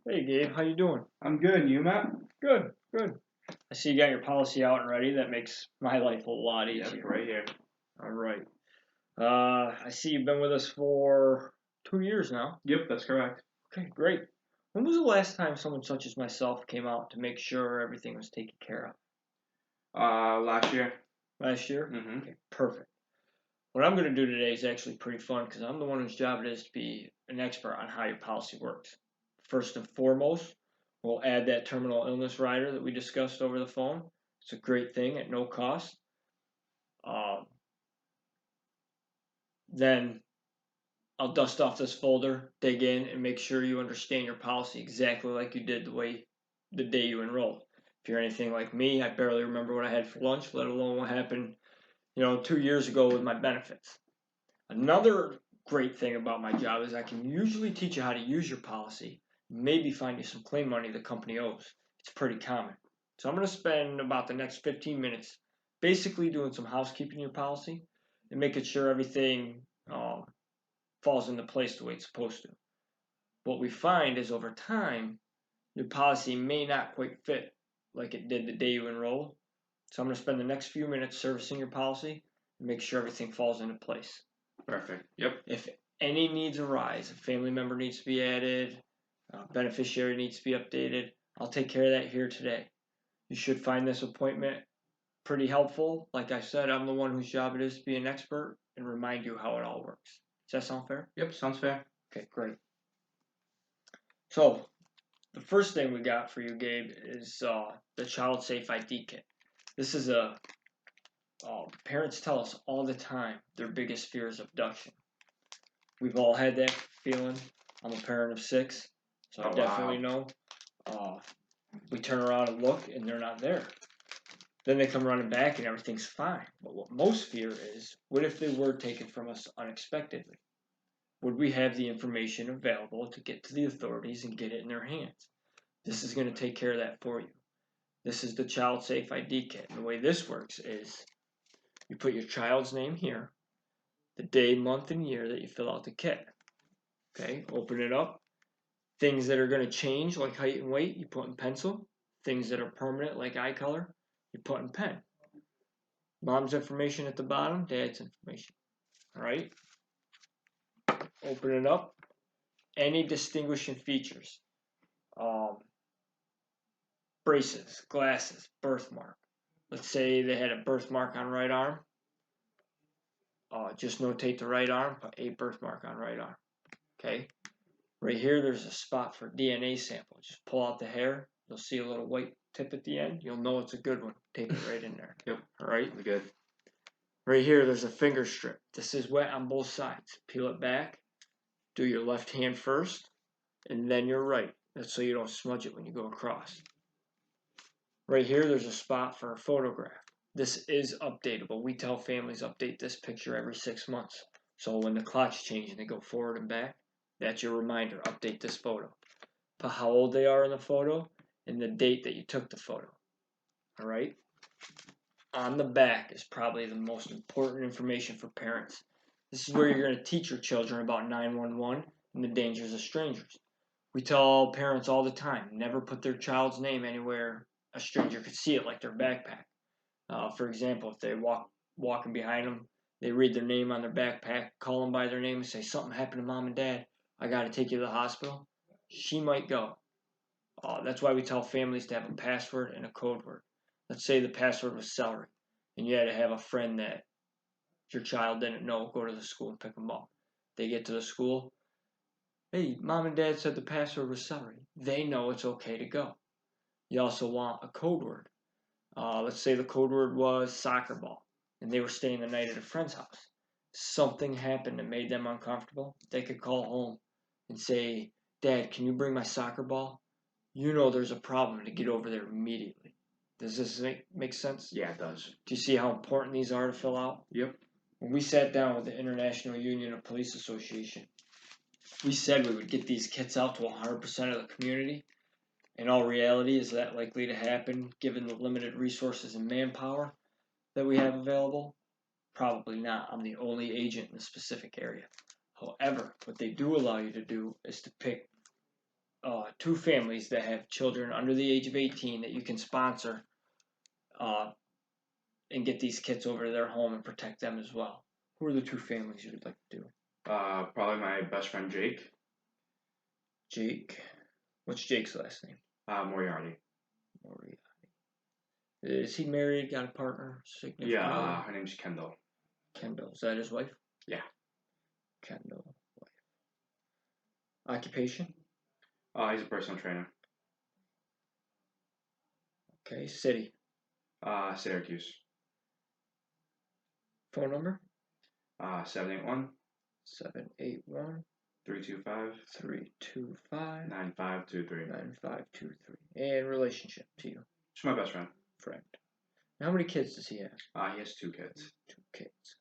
Hey Gabe, how you doing? I'm good. You, Matt? Good, good. I see you got your policy out and ready. That makes my life a lot easier. Yep, right here. All right. I see you've been with us for 2 years now. Yep, that's correct. Okay, great. When was the last time someone such as myself came out to make sure everything was taken care of? Last year. Last year? Mm-hmm. Okay, perfect. What I'm going to do today is actually pretty fun because I'm the one whose job it is to be an expert on how your policy works. First and foremost, we'll add that terminal illness rider that we discussed over the phone. It's a great thing at no cost. Then I'll dust off this folder, dig in, and make sure you understand your policy exactly like you did the day you enrolled. If you're anything like me, I barely remember what I had for lunch, let alone what happened, 2 years ago with my benefits. Another great thing about my job is I can usually teach you how to use your policy, maybe find you some claim money the company owes. It's pretty common. So I'm going to spend about the next 15 minutes basically doing some housekeeping in your policy and making sure everything falls into place the way it's supposed to. What we find is over time, your policy may not quite fit like it did the day you enrolled. So I'm going to spend the next few minutes servicing your policy and make sure everything falls into place. Perfect. Yep. If any needs arise, a family member needs to be added, a beneficiary needs to be updated, I'll take care of that here today. You should find this appointment pretty helpful. Like I said, I'm the one whose job it is to be an expert and remind you how it all works. Does that sound fair? Yep, sounds fair. Okay, great. So, the first thing we got for you, Gabe, is the Child Safe ID Kit. This is parents tell us all the time their biggest fear is abduction. We've all had that feeling. I'm a parent of 6, so I definitely know. We turn around and look, and they're not there. Then they come running back, and everything's fine. But what most fear is, what if they were taken from us unexpectedly? Would we have the information available to get to the authorities and get it in their hands? This is going to take care of that for you. This is the Child Safe ID Kit. And the way this works is you put your child's name here, the day, month, and year that you fill out the kit. Okay, open it up. Things that are going to change, like height and weight, you put in pencil. Things that are permanent, like eye color, you put in pen. Mom's information at the bottom, dad's information. All right? Open it up. Any distinguishing features. Braces, glasses, birthmark. Let's say they had a birthmark on right arm. Just notate the right arm, put a birthmark on right arm. Okay? Right here, there's a spot for DNA sample. Just pull out the hair. You'll see a little white tip at the end. You'll know it's a good one. Tape it right in there. Yep. All right? Good. Right here, there's a finger strip. This is wet on both sides. Peel it back. Do your left hand first, and then your right. That's so you don't smudge it when you go across. Right here, there's a spot for a photograph. This is updatable. We tell families update this picture every 6 months. So when the clock's changing, they go forward and back. That's your reminder. Update this photo. Put how old they are in the photo and the date that you took the photo. All right? On the back is probably the most important information for parents. This is where you're going to teach your children about 911 and the dangers of strangers. We tell parents all the time, never put their child's name anywhere a stranger could see it, like their backpack. For example, if they walking behind them, they read their name on their backpack, call them by their name and say, something happened to mom and dad, I got to take you to the hospital. She might go. That's why we tell families to have a password and a code word. Let's say the password was celery, and you had to have a friend that your child didn't know go to the school and pick them up. They get to the school. Hey, mom and dad said the password was celery. They know it's okay to go. You also want a code word. Let's say the code word was soccer ball, and they were staying the night at a friend's house. Something happened that made them uncomfortable. They could call home and say, Dad, can you bring my soccer ball? You know there's a problem to get over there immediately. Does this make sense? Yeah, it does. Do you see how important these are to fill out? Yep. When we sat down with the International Union of Police Association, we said we would get these kits out to 100% of the community. In all reality, is that likely to happen given the limited resources and manpower that we have available? Probably not. I'm the only agent in the specific area. However, what they do allow you to do is to pick two families that have children under the age of 18 that you can sponsor and get these kits over to their home and protect them as well. Who are the two families you'd like to do? Probably my best friend Jake. Jake. What's Jake's last name? Moriarty. Moriarty. Is he married? Got a partner? Significant Yeah, other? her name's Kendall. Kendall. Is that his wife? Yeah. Kendall. Wife. Occupation? He's a personal trainer. Okay. City. Syracuse. Phone number? 781 781 325 325 9523. 9523. And relationship to you, She's my best friend. friend. How many kids does he have? He has 2 kids. 2 kids.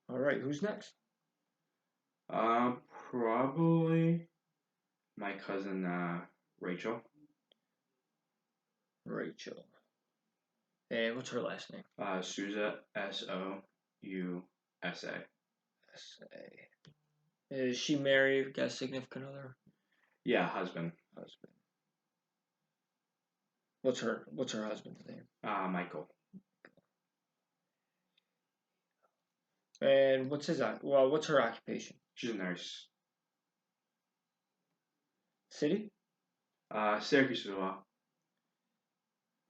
All right. Who's next? Probably my cousin Rachel. Rachel. And what's her last name? Sousa, Sousa. S.A. Is she married? Got a significant other? Yeah, husband. Husband. What's her husband's name? Michael. And what's her occupation? She's a nurse. City? Syracuse as well.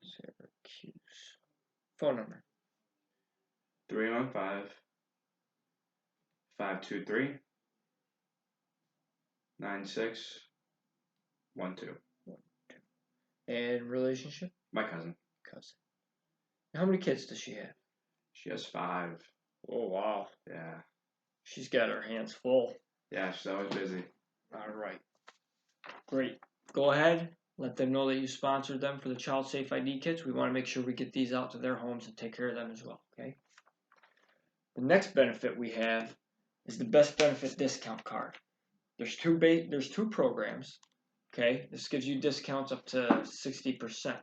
Syracuse. Phone number? 315 523 9612. And relationship? My cousin. Cousin. How many kids does she have? She has 5. Oh, wow. Yeah. She's got her hands full. Yeah, she's always busy. All right. Great. Go ahead. Let them know that you sponsored them for the Child Safe ID kits. We want to make sure we get these out to their homes and take care of them as well, okay? The next benefit we have is the Best Benefit Discount Card. There's two programs, okay? This gives you discounts up to 60%.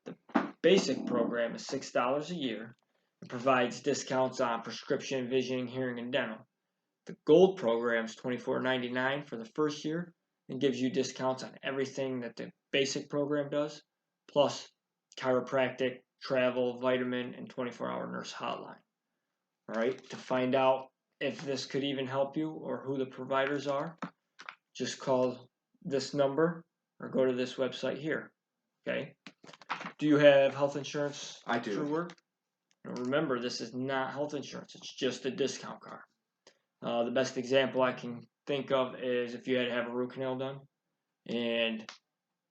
The basic program is $6 a year. It provides discounts on prescription, vision, hearing, and dental. The Gold program is $24.99 for the first year and gives you discounts on everything that the basic program does, plus chiropractic, travel, vitamin, and 24-hour nurse hotline. All right, to find out if this could even help you or who the providers are, just call this number or go to this website here. Okay? Do you have health insurance I do. through work? Now remember, this is not health insurance. It's just a discount card. The best example I can think of is if you had to have a root canal done, and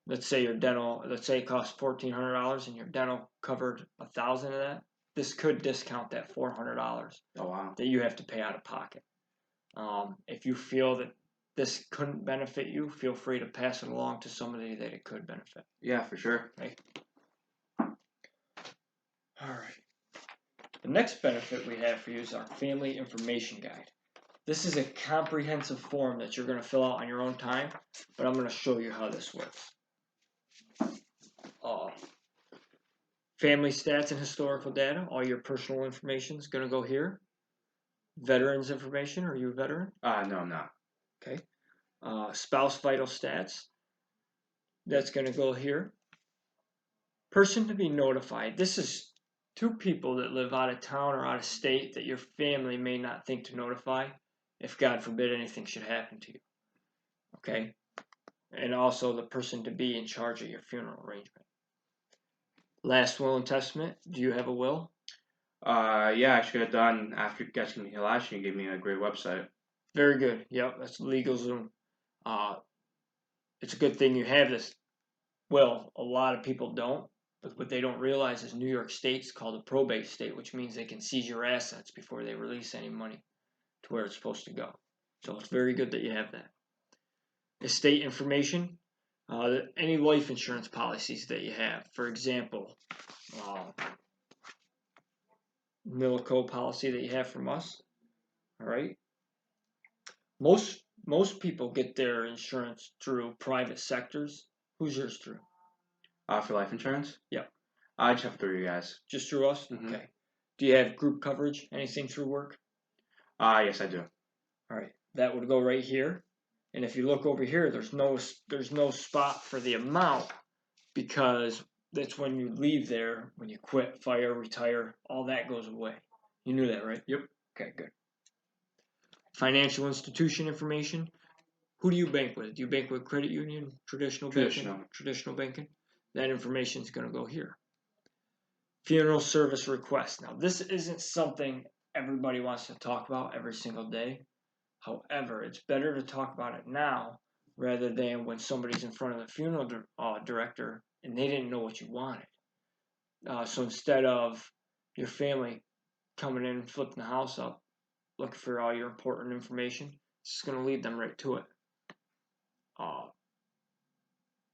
let's say it costs $1,400 and your dental covered $1,000 of that. This could discount that $400 Oh, wow. that you have to pay out of pocket. If you feel that this couldn't benefit you, feel free to pass it along to somebody that it could benefit. Yeah, for sure. Okay. All right. The next benefit we have for you is our Family Information Guide. This is a comprehensive form that you're going to fill out on your own time, but I'm going to show you how this works. Family stats and historical data, all your personal information is going to go here. Veterans information, are you a veteran? No, I'm not. Okay. Spouse vital stats, that's going to go here. Person to be notified, this is 2 people that live out of town or out of state that your family may not think to notify if God forbid anything should happen to you. Okay? And also the person to be in charge of your funeral arrangement. Last will and testament, do you have a will? Yeah, I should have done after getting me here last year. You gave me a great website. Very good. Yep, that's LegalZoom. It's a good thing you have this. Well, a lot of people don't, but what they don't realize is New York State's called a probate state, which means they can seize your assets before they release any money to where it's supposed to go. So it's very good that you have that. Estate information, any life insurance policies that you have. For example, Milico policy that you have from us. All right. Most people get their insurance through private sectors. Who's yours through? For life insurance? Yeah. I just have through you guys. Just through us? Mhm. Okay. Do you have group coverage? Anything through work? Yes, I do. All right. That would go right here. And if you look over here, there's no spot for the amount because that's when you leave there, when you quit, fire, retire, all that goes away. You knew that, right? Yep. Okay, good. Financial institution information. Who do you bank with? Do you bank with credit union, traditional banking? Traditional banking? That information is going to go here. Funeral service request. Now, this isn't something everybody wants to talk about every single day. However, it's better to talk about it now rather than when somebody's in front of the funeral director and they didn't know what you wanted. So instead of your family coming in and flipping the house up, looking for all your important information, it's just going to lead them right to it.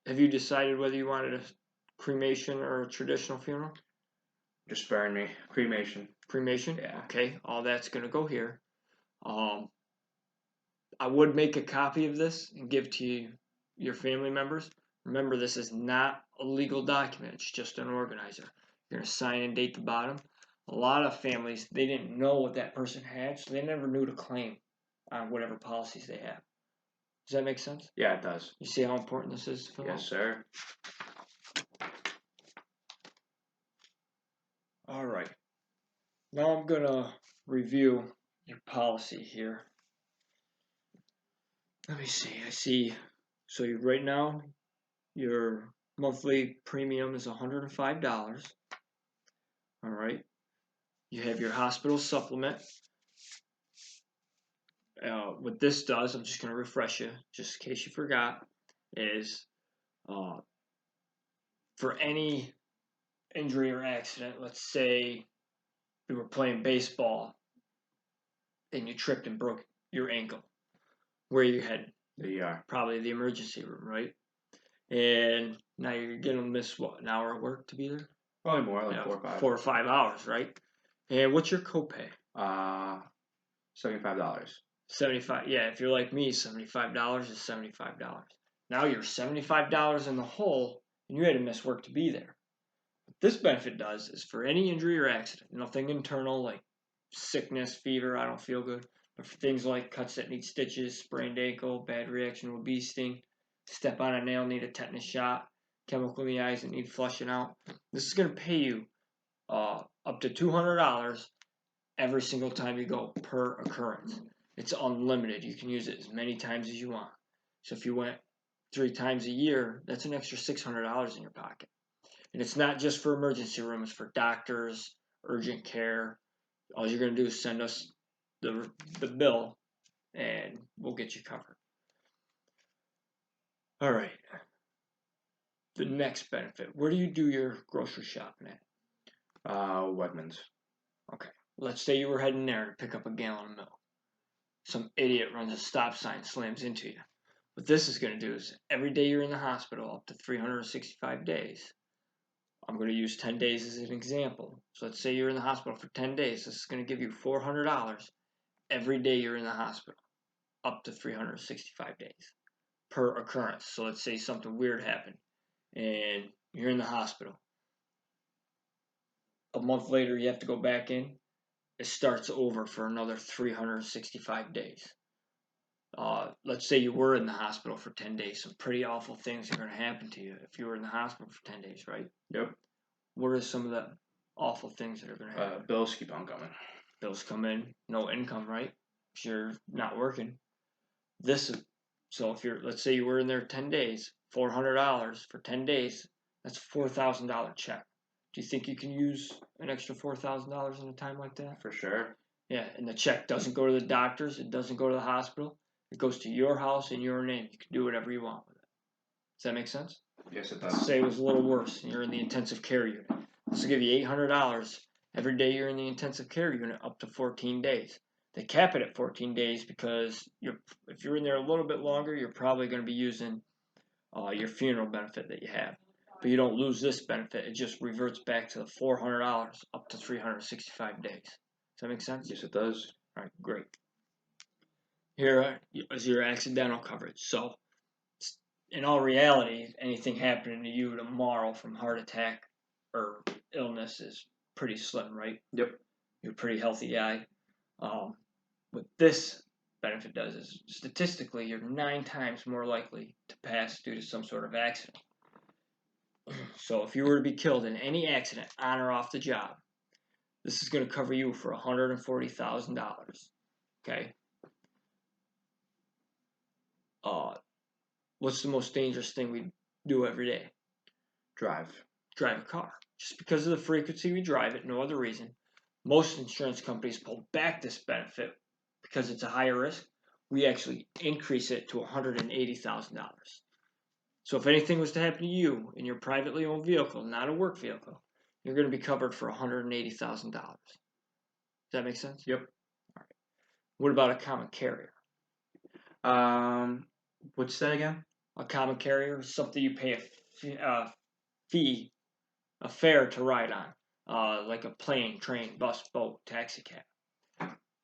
Have you decided whether you wanted a cremation or a traditional funeral? Just burying me. Cremation. Cremation? Yeah. Okay, all that's going to go here. I would make a copy of this and give to your family members. Remember, this is not a legal document. It's just an organizer. You're going to sign and date the bottom. A lot of families, they didn't know what that person had, so they never knew to claim on whatever policies they have. Does that make sense? Yeah, it does. You see how important this is to fill out? Yes, sir. All right. Now I'm going to review your policy here. Let me see. I see. So right now, your monthly premium is $105. All right. You have your hospital supplement. What this does, I'm just going to refresh you, just in case you forgot, is for any injury or accident, let's say you were playing baseball and you tripped and broke your ankle. Where are you headed? The ER. Probably the emergency room, right? And now you're going to miss, what, an hour of work to be there? Probably more, like 4 or 5. 4 or 5 hours, right? And what's your copay? $75. 75. Yeah, if you're like me, $75 is $75. Now you're $75 in the hole, and you had to miss work to be there. What this benefit does is for any injury or accident, nothing internal like sickness, fever, I don't feel good, but for things like cuts that need stitches, sprained ankle, bad reaction to a bee sting, step on a nail, need a tetanus shot, chemical in the eyes that need flushing out. This is going to pay you up to $200 every single time you go per occurrence. It's unlimited. You can use it as many times as you want. So if you went 3 times a year, that's an extra $600 in your pocket. And it's not just for emergency rooms, for doctors, urgent care. All you're going to do is send us the bill, and we'll get you covered. All right. The next benefit. Where do you do your grocery shopping at? Wegmans. Okay. Let's say you were heading there to pick up a gallon of milk. Some idiot runs a stop sign, slams into you. What this is going to do is every day you're in the hospital, up to 365 days. I'm going to use 10 days as an example. So let's say you're in the hospital for 10 days. This is going to give you $400 every day you're in the hospital, up to 365 days per occurrence. So let's say something weird happened and you're in the hospital. A month later, you have to go back in. It starts over for another 365 days. Let's say you were in the hospital for 10 days. Some pretty awful things are going to happen to you if you were in the hospital for 10 days, right? Yep. What are some of the awful things that are going to happen? Bills keep on coming. Bills come in, no income, right? Because you're not working. So if let's say you were in there 10 days, $400 for 10 days, that's a $4,000 check. Do you think you can use an extra $4,000 in a time like that? For sure. Yeah, and the check doesn't go to the doctors. It doesn't go to the hospital. It goes to your house in your name. You can do whatever you want with it. Does that make sense? Yes, it Let's does. say it was a little worse and you're in the intensive care unit. This will give you $800 every day you're in the intensive care unit up to 14 days. They cap it at 14 days because if you're in there a little bit longer, you're probably going to be using your funeral benefit that you have. But you don't lose this benefit. It just reverts back to the $400 up to 365 days. Does that make sense? Yes, it does. All right, great. Here is your accidental coverage. So, in all reality, if anything happening to you tomorrow from heart attack or illness is pretty slim, right? Yep. You're a pretty healthy guy. With this benefit does is statistically you're 9 times more likely to pass due to some sort of accident. So if you were to be killed in any accident on or off the job, this is going to cover you for $140,000. Okay. What's the most dangerous thing we do every day? Drive. Drive a car. Just because of the frequency we drive it, no other reason. Most insurance companies pull back this benefit because it's a higher risk. We actually increase it to $180,000. So if anything was to happen to you in your privately owned vehicle, not a work vehicle, you're going to be covered for $180,000. Does that make sense? Yep. All right. What about a common carrier? What's that again? A common carrier is something you pay a fare to ride on, like a plane, train, bus, boat, taxi cab.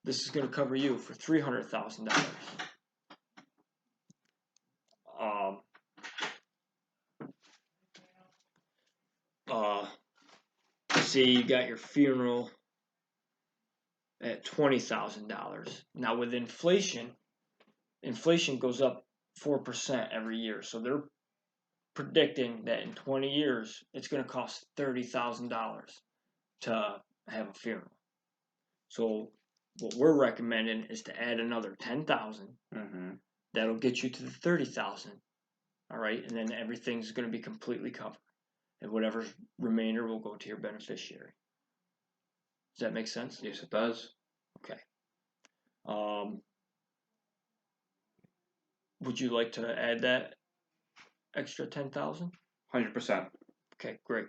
This is going to cover you for $300,000. See, you got your funeral at $20,000. Now with inflation goes up 4% every year. So they're predicting that in 20 years it's going to cost $30,000 to have a funeral. So what we're recommending is to add another $10,000. That'll get you to the $30,000. All right, and then everything's going to be completely covered, and whatever remainder will go to your beneficiary. Does that make sense? Yes, it does. Okay. Would you like to add that extra 10,000? 100%. Okay, great.